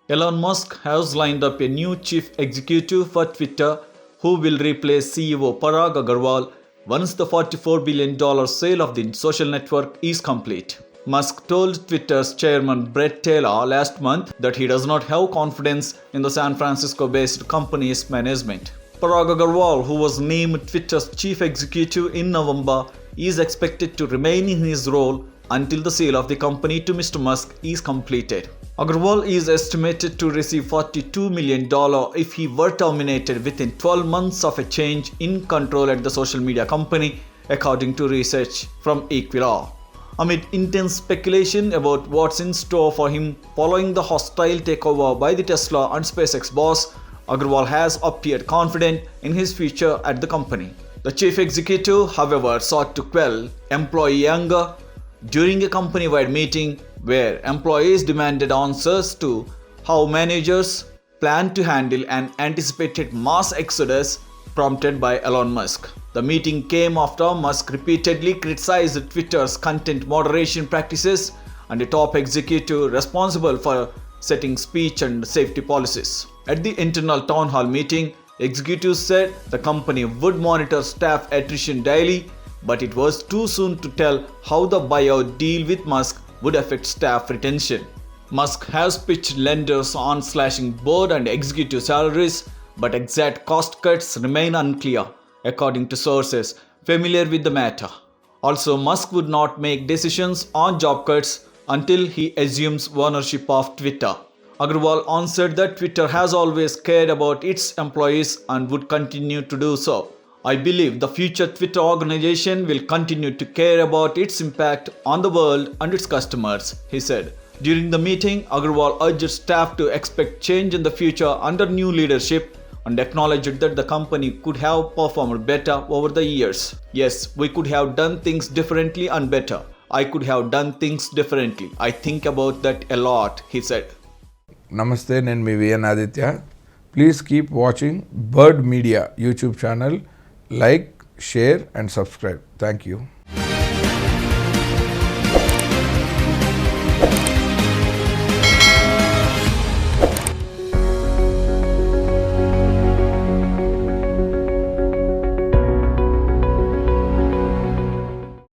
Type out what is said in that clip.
Elon Musk has lined up a new chief executive for Twitter who will replace CEO Parag Agrawal once the $44 billion sale of the social network is complete. Musk told Twitter's chairman Brett Taylor last month that he does not have confidence in the San Francisco-based company's management. Parag Agrawal, who was named Twitter's chief executive in November, is expected to remain in his role until the sale of the company to Mr. Musk is completed. Agrawal is estimated to receive $42 million if he were terminated within 12 months of a change in control at the social media company, according to research from Equilor. Amid intense speculation about what's in store for him following the hostile takeover by the Tesla and SpaceX boss, Agrawal has appeared confident in his future at the company. The chief executive, however, sought to quell employee anger during a company-wide meeting where employees demanded answers to how managers plan to handle an anticipated mass exodus prompted by Elon Musk. The meeting came after Musk repeatedly criticized Twitter's content moderation practices and a top executive responsible for setting speech and safety policies. At the internal town hall meeting, executives said the company would monitor staff attrition daily, but it was too soon to tell how the buyout deal with Musk would affect staff retention. Musk has pitched lenders on slashing board and executive salaries, but exact cost cuts remain unclear, according to sources familiar with the matter. Also, Musk would not make decisions on job cuts until he assumes ownership of Twitter. Agrawal answered that Twitter has always cared about its employees and would continue to do so. I believe the future Twitter organization will continue to care about its impact on the world and its customers, he said. During the meeting, Agrawal urged staff to expect change in the future under new leadership and acknowledged that the company could have performed better over the years. Yes, we could have done things differently and better. I could have done things differently. I think about that a lot, he said. Namaste, నేను మీ V N Aditya. Please keep watching Bird Media YouTube channel. Like, share and subscribe. Thank you.